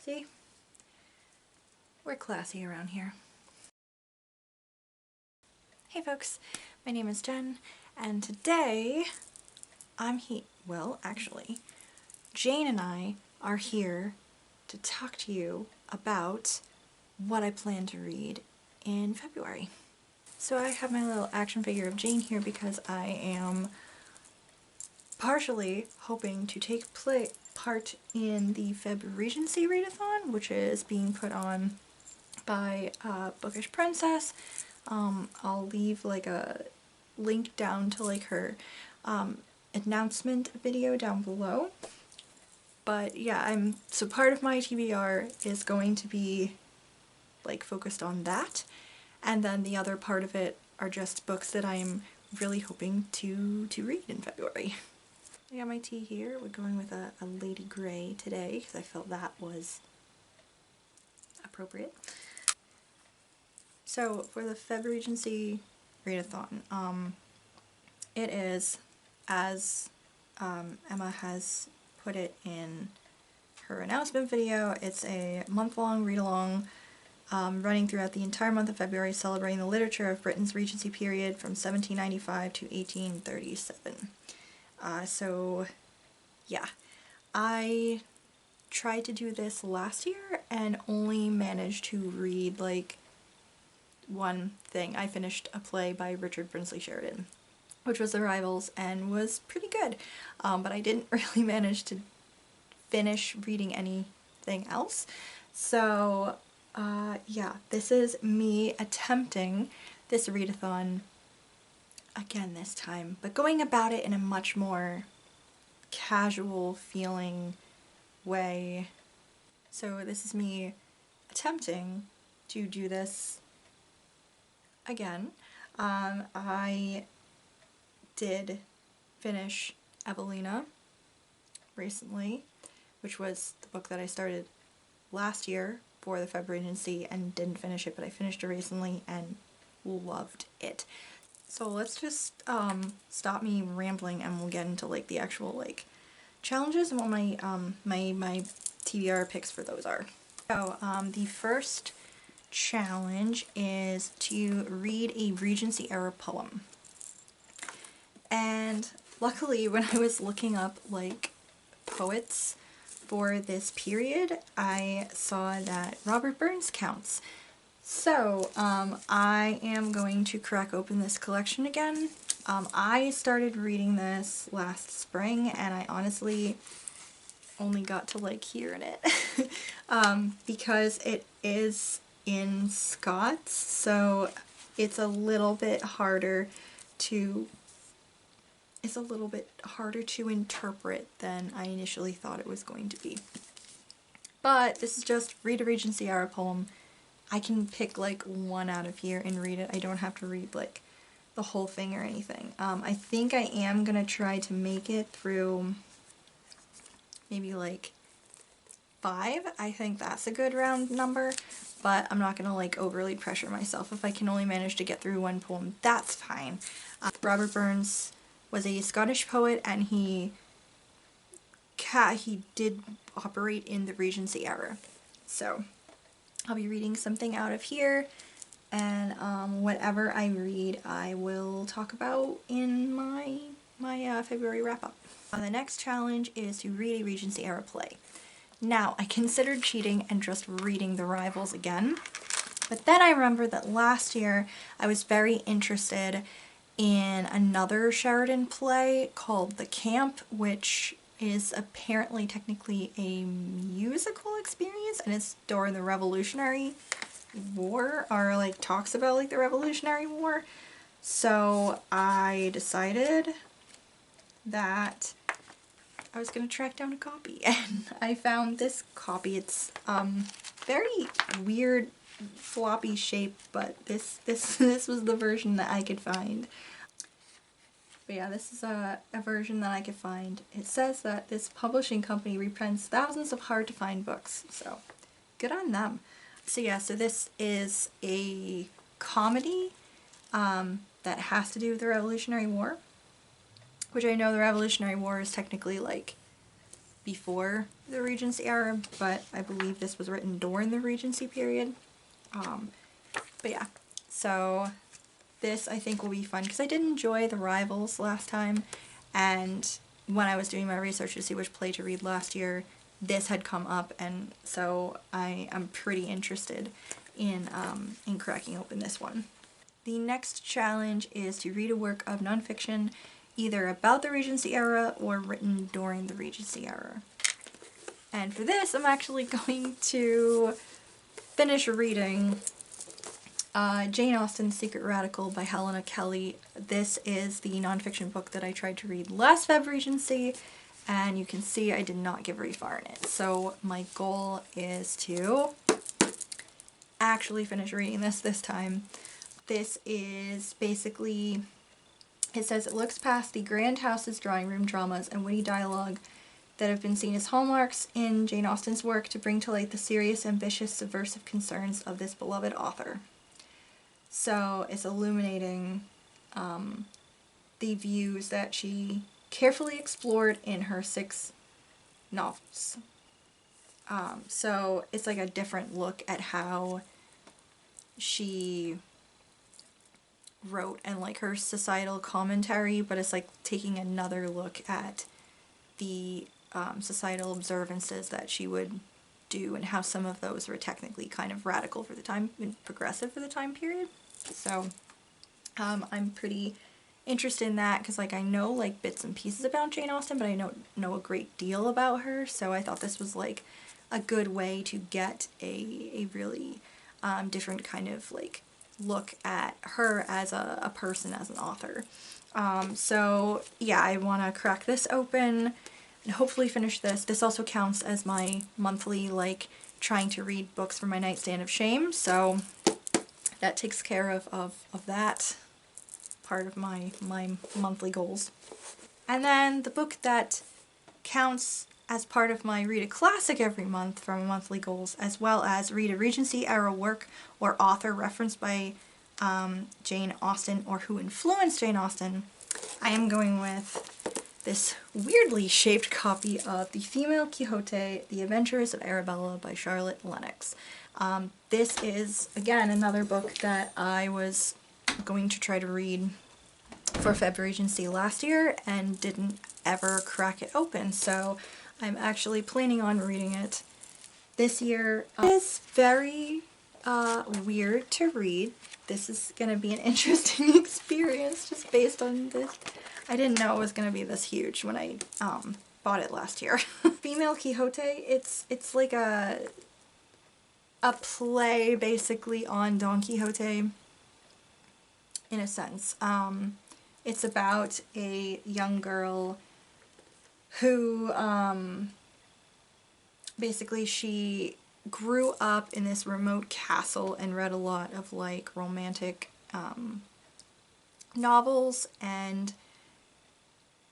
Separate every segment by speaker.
Speaker 1: See? We're classy around here. Hey folks, my name is Jen, and today actually, Jane and I are here to talk to you about what I plan to read in February. So I have my little action figure of Jane here because I am partially hoping to take part in the Febregency readathon, which is being put on by Bookish Princess. I'll leave like a link down to like her announcement video down below. But yeah, so part of my TBR is going to be like focused on that, and then the other part of it are just books that I'm really hoping to read in February. I got my tea here. We're going with a Lady Grey today because I felt that was appropriate. So for the Febregency readathon, it is, as Emma has put it in her announcement video, it's a month-long read-along running throughout the entire month of February, celebrating the literature of Britain's Regency period from 1795 to 1837. So yeah, I tried to do this last year and only managed to read like one thing. I finished a play by Richard Brinsley Sheridan, which was The Rivals, and was pretty good, but I didn't really manage to finish reading anything else. So yeah, this is me attempting this readathon again this time, but going about it in a much more casual feeling way. So this is me attempting to do this again. I did finish Evelina recently, which was the book that I started last year for the Febregency and didn't finish it, but I finished it recently and loved it. So let's just stop me rambling and we'll get into like the actual like challenges and what my my TBR picks for those are. So the first challenge is to read a Regency era poem. And luckily when I was looking up like poets for this period, I saw that Robert Burns counts. So I am going to crack open this collection again. I started reading this last spring and I honestly only got to like here in it because it is in Scots, so it's a little bit harder to interpret than I initially thought it was going to be. But this is just read a Regency era poem. I can pick like one out of here and read it. I don't have to read like the whole thing or anything. I think I am gonna try to make it through maybe like 5. I think that's a good round number, but I'm not gonna like overly pressure myself. If I can only manage to get through one poem, that's fine. Robert Burns was a Scottish poet, and he did operate in the Regency era. So I'll be reading something out of here, and whatever I read I will talk about in my February wrap-up. The next challenge is to read a Regency era play. Now, I considered cheating and just reading The Rivals again, but then I remembered that last year I was very interested in another Sheridan play called The Camp, which is apparently technically a musical experience, and it's during the Revolutionary War, or like talks about like the Revolutionary War. So I decided that I was gonna track down a copy, and I found this copy. It's very weird floppy shape, but this was the version that I could find. But yeah, this is a version that I could find. It says that this publishing company reprints thousands of hard-to-find books, so good on them. So yeah, so this is a comedy that has to do with the Revolutionary War, which I know the Revolutionary War is technically like before the Regency era, but I believe this was written during the Regency period. But yeah, so this I think will be fun because I did enjoy The Rivals last time, and when I was doing my research to see which play to read last year, this had come up, and so I am pretty interested in cracking open this one. The next challenge is to read a work of nonfiction either about the Regency era or written during the Regency era. And for this, I'm actually going to finish reading Jane Austen's Secret Radical by Helena Kelly. This is the nonfiction book that I tried to read last Febregency, and you can see I did not get very far in it. So my goal is to actually finish reading this time. This is basically, it says it looks past the grand house's drawing room dramas and witty dialogue that have been seen as hallmarks in Jane Austen's work to bring to light the serious, ambitious, subversive concerns of this beloved author. So it's illuminating the views that she carefully explored in her 6 novels. So it's like a different look at how she wrote and like her societal commentary, but it's like taking another look at the societal observances that she would do and how some of those were technically kind of radical for the time and progressive for the time period. So I'm pretty interested in that because like I know like bits and pieces about Jane Austen, but I don't know a great deal about her, so I thought this was like a good way to get a really different kind of like look at her as a person, as an author. So yeah, I want to crack this open and hopefully finish this. This also counts as my monthly like trying to read books for my nightstand of shame, so that takes care of that part of my monthly goals. And then the book that counts as part of my read a classic every month from my monthly goals, as well as read a Regency era work or author referenced by Jane Austen or who influenced Jane Austen, I am going with this weirdly shaped copy of The Female Quixote, The Adventures of Arabella by Charlotte Lennox. This is, again, another book that I was going to try to read for Febregency last year and didn't ever crack it open, so I'm actually planning on reading it this year. It is very weird to read. This is going to be an interesting experience just based on this. I didn't know it was going to be this huge when I bought it last year. Female Quixote, it's like a play basically on Don Quixote in a sense. It's about a young girl who basically she grew up in this remote castle and read a lot of like romantic novels and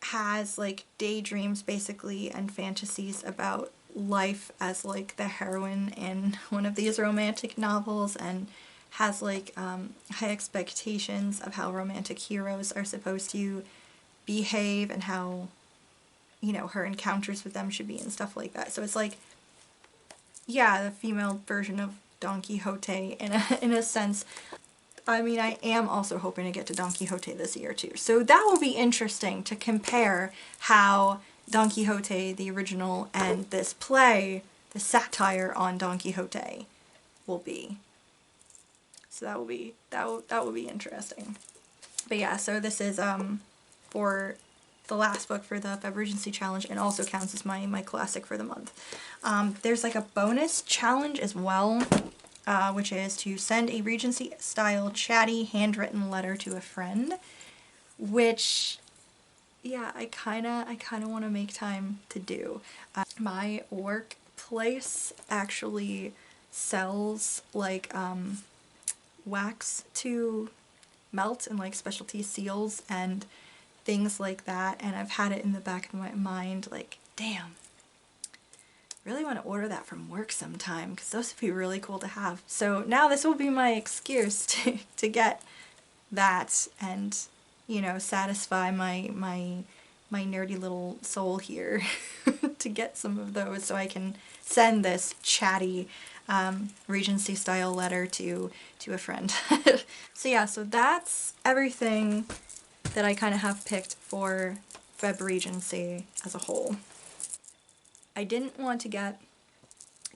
Speaker 1: has like daydreams basically and fantasies about life as like the heroine in one of these romantic novels, and has like high expectations of how romantic heroes are supposed to behave and how, you know, her encounters with them should be and stuff like that. So it's like, yeah, the female version of Don Quixote in a sense. I mean, I am also hoping to get to Don Quixote this year too. So that will be interesting to compare how Don Quixote, the original, and this play, the satire on Don Quixote, will be. So that will be interesting. But yeah, so this is for the last book for the Febregency challenge, and also counts as my classic for the month. There's like a bonus challenge as well, which is to send a Regency style chatty handwritten letter to a friend, which, yeah, I kinda want to make time to do. My workplace actually sells like wax to melt and like specialty seals and things like that, and I've had it in the back of my mind like, damn, really want to order that from work sometime because those would be really cool to have. So now this will be my excuse to get that and, you know, satisfy my nerdy little soul here. to get some of those so I can send this chatty Regency style letter to a friend. So yeah, so that's everything that I kind of have picked for Febregency as a whole. I didn't want to get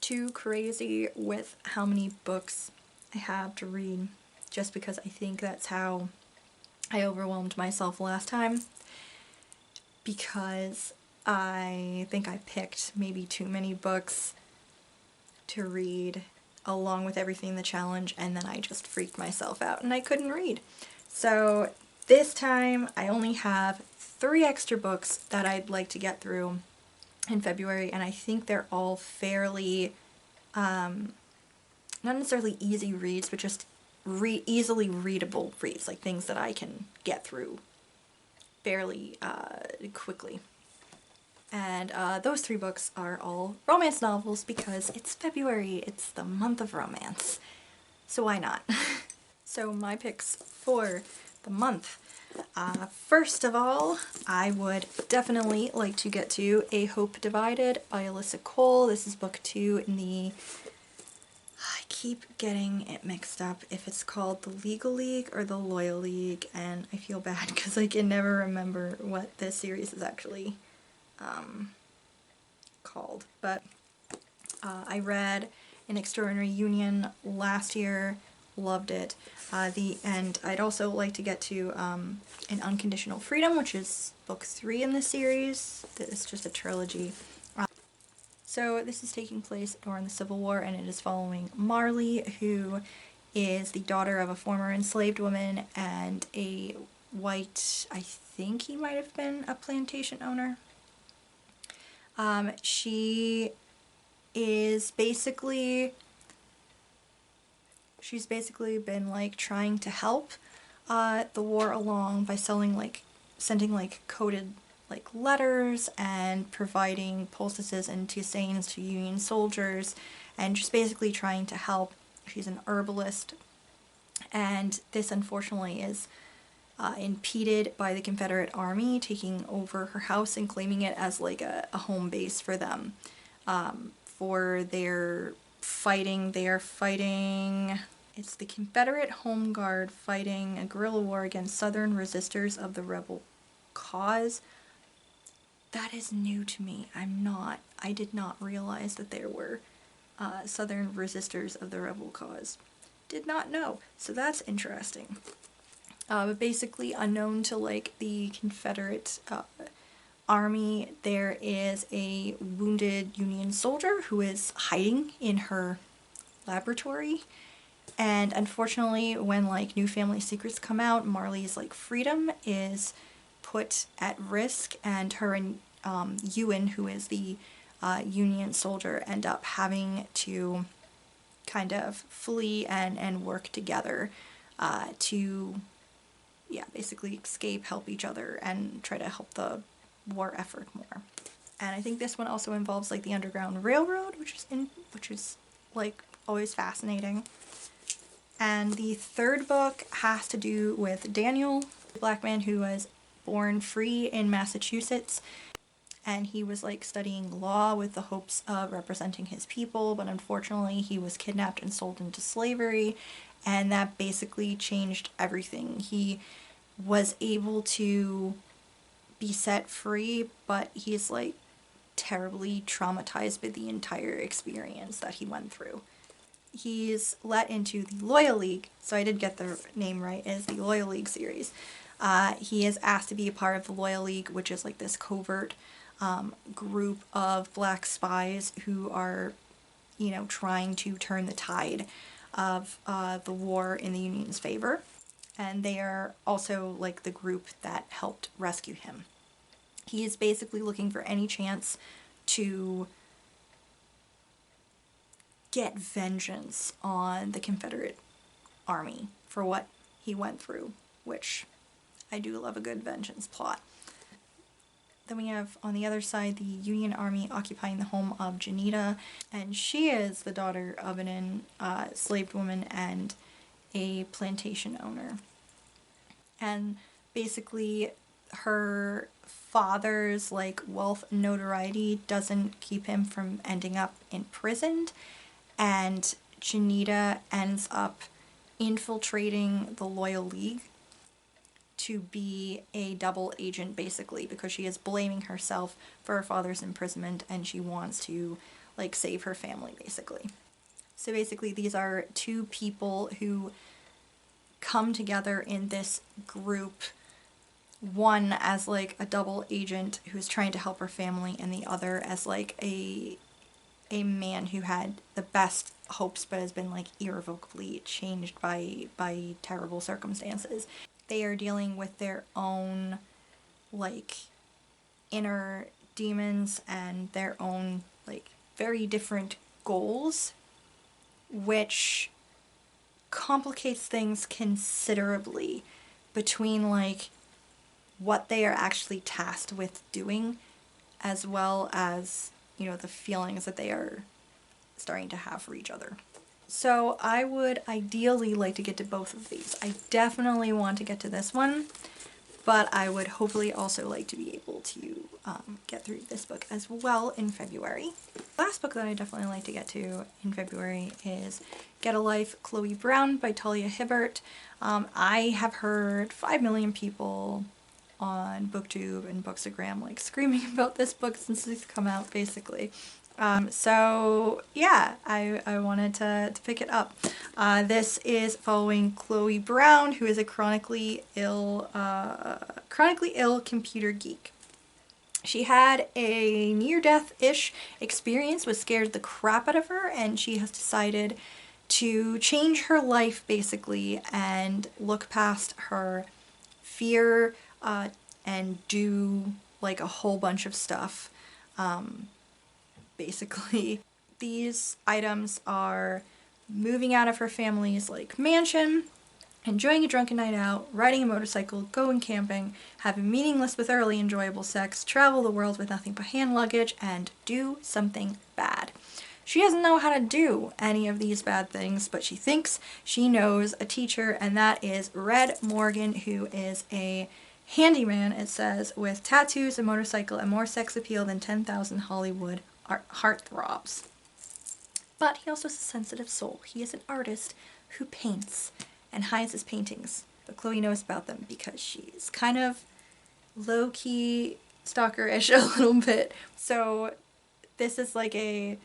Speaker 1: too crazy with how many books I have to read, just because I think that's how I overwhelmed myself last time, because I think I picked maybe too many books to read along with everything in the challenge, and then I just freaked myself out and I couldn't read. So this time I only have 3 extra books that I'd like to get through in February, and I think they're all fairly, not necessarily easy reads, but just easily readable reads, like things that I can get through fairly quickly. And those 3 books are all romance novels because it's February, it's the month of romance. So why not? So my picks for the month. First of all, I would definitely like to get to A Hope Divided by Alyssa Cole. This is book 2 in the... I keep getting it mixed up if it's called the Legal League or the Loyal League, and I feel bad because I can never remember what this series is actually called. But I read An Extraordinary Union last year, loved it. And I'd also like to get to An Unconditional Freedom, which is book 3 in the series. It's just a trilogy. So this is taking place during the Civil War, and it is following Marley, who is the daughter of a former enslaved woman and a white, I think he might have been a plantation owner. She's basically been like trying to help the war along by sending like coded like letters and providing poultices and tisanes to Union soldiers, and just basically trying to help. She's an herbalist, and this unfortunately is impeded by the Confederate Army taking over her house and claiming it as like a home base for them. For their fighting, it's the Confederate Home Guard fighting a guerrilla war against Southern resistors of the rebel cause. That is new to me. I did not realize that there were Southern resistors of the rebel cause. Did not know. So that's interesting. But basically, unknown to like the Confederate Army, there is a wounded Union soldier who is hiding in her laboratory. And unfortunately, when like new family secrets come out, Marley's like freedom is put at risk, and her and Ewan, who is the Union soldier, end up having to kind of flee and work together to, yeah, basically escape, help each other, and try to help the war effort more. And I think this one also involves like the Underground Railroad, which is like always fascinating. And the third book has to do with Daniel, a black man who was born free in Massachusetts, and he was like studying law with the hopes of representing his people, but unfortunately he was kidnapped and sold into slavery, and that basically changed everything. He was able to be set free, but he's like terribly traumatized by the entire experience that he went through. He's let into the Loyal League, so I did get the name right, is the Loyal League series. He is asked to be a part of the Loyal League, which is like this covert group of black spies who are, you know, trying to turn the tide of the war in the Union's favor. And they are also like the group that helped rescue him. He is basically looking for any chance to get vengeance on the Confederate Army for what he went through, which I do love a good vengeance plot. Then we have on the other side the Union Army occupying the home of Janita, and she is the daughter of an enslaved woman and a plantation owner. And basically her father's like wealth and notoriety doesn't keep him from ending up imprisoned, and Janita ends up infiltrating the Loyal League to be a double agent, basically, because she is blaming herself for her father's imprisonment and she wants to like save her family, basically. So basically these are two people who come together in this group, one as like a double agent who's trying to help her family, and the other as like a man who had the best hopes but has been like irrevocably changed by terrible circumstances. They are dealing with their own like inner demons and their own like very different goals, which complicates things considerably between like what they are actually tasked with doing, as well as, you know, the feelings that they are starting to have for each other. So I would ideally like to get to both of these. I definitely want to get to this one, but I would hopefully also like to be able to get through this book as well in February. The last book that I definitely like to get to in February is Get a Life, Chloe Brown by Talia Hibbert. I have heard 5 million people on BookTube and Bookstagram like screaming about this book since it's come out, basically. So yeah, I wanted to pick it up. This is following Chloe Brown, who is a chronically ill computer geek. She had a near-death-ish experience which scared the crap out of her, and she has decided to change her life, basically, and look past her fear and do like a whole bunch of stuff. Basically, these items are moving out of her family's like mansion, enjoying a drunken night out, riding a motorcycle, going camping, having meaningless but thoroughly enjoyable sex, travel the world with nothing but hand luggage, and do something bad. She doesn't know how to do any of these bad things, but she thinks she knows a teacher, and that is Red Morgan, who is a handyman, it says, with tattoos, a motorcycle, and more sex appeal than 10,000 Hollywood heartthrobs. But he also has a sensitive soul. He is an artist who paints and hides his paintings, but Chloe knows about them because she's kind of low-key stalker-ish a little bit. So this is like a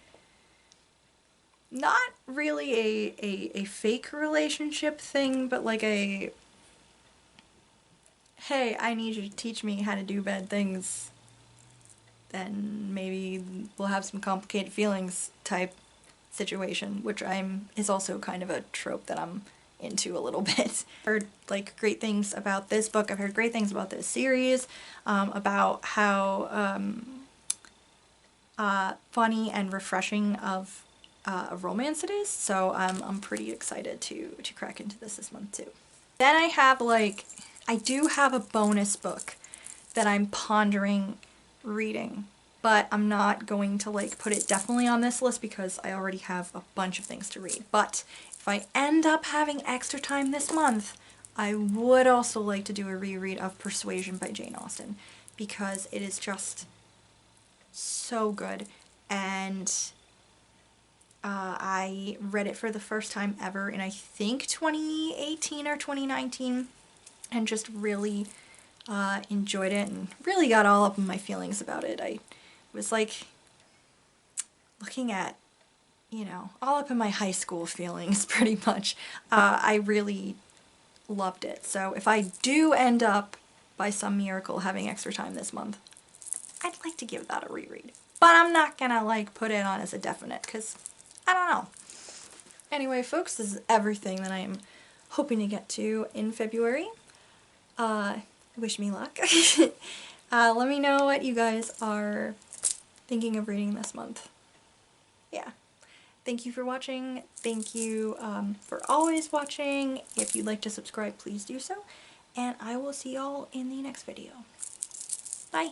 Speaker 1: not really a fake relationship thing, but like a, hey, I need you to teach me how to do bad things, then maybe we'll have some complicated feelings type situation, which is also kind of a trope that I'm into a little bit. I've heard like great things about this book. I've heard great things about this series, about how funny and refreshing of a romance it is. So I'm pretty excited to crack into this month too. Then I do have a bonus book that I'm pondering reading, but I'm not going to like put it definitely on this list because I already have a bunch of things to read. But if I end up having extra time this month, I would also like to do a reread of Persuasion by Jane Austen, because it is just so good, and I read it for the first time ever in I think 2018 or 2019, and just really enjoyed it and really got all up in my feelings about it. I was like looking at, you know, all up in my high school feelings pretty much. I really loved it. So if I do end up by some miracle having extra time this month, I'd like to give that a reread. But I'm not gonna like put it on as a definite because I don't know. Anyway, folks, this is everything that I'm hoping to get to in February. Wish me luck. Let me know what you guys are thinking of reading this month. Yeah. Thank you for watching. Thank you for always watching. If you'd like to subscribe, please do so. And I will see y'all in the next video. Bye.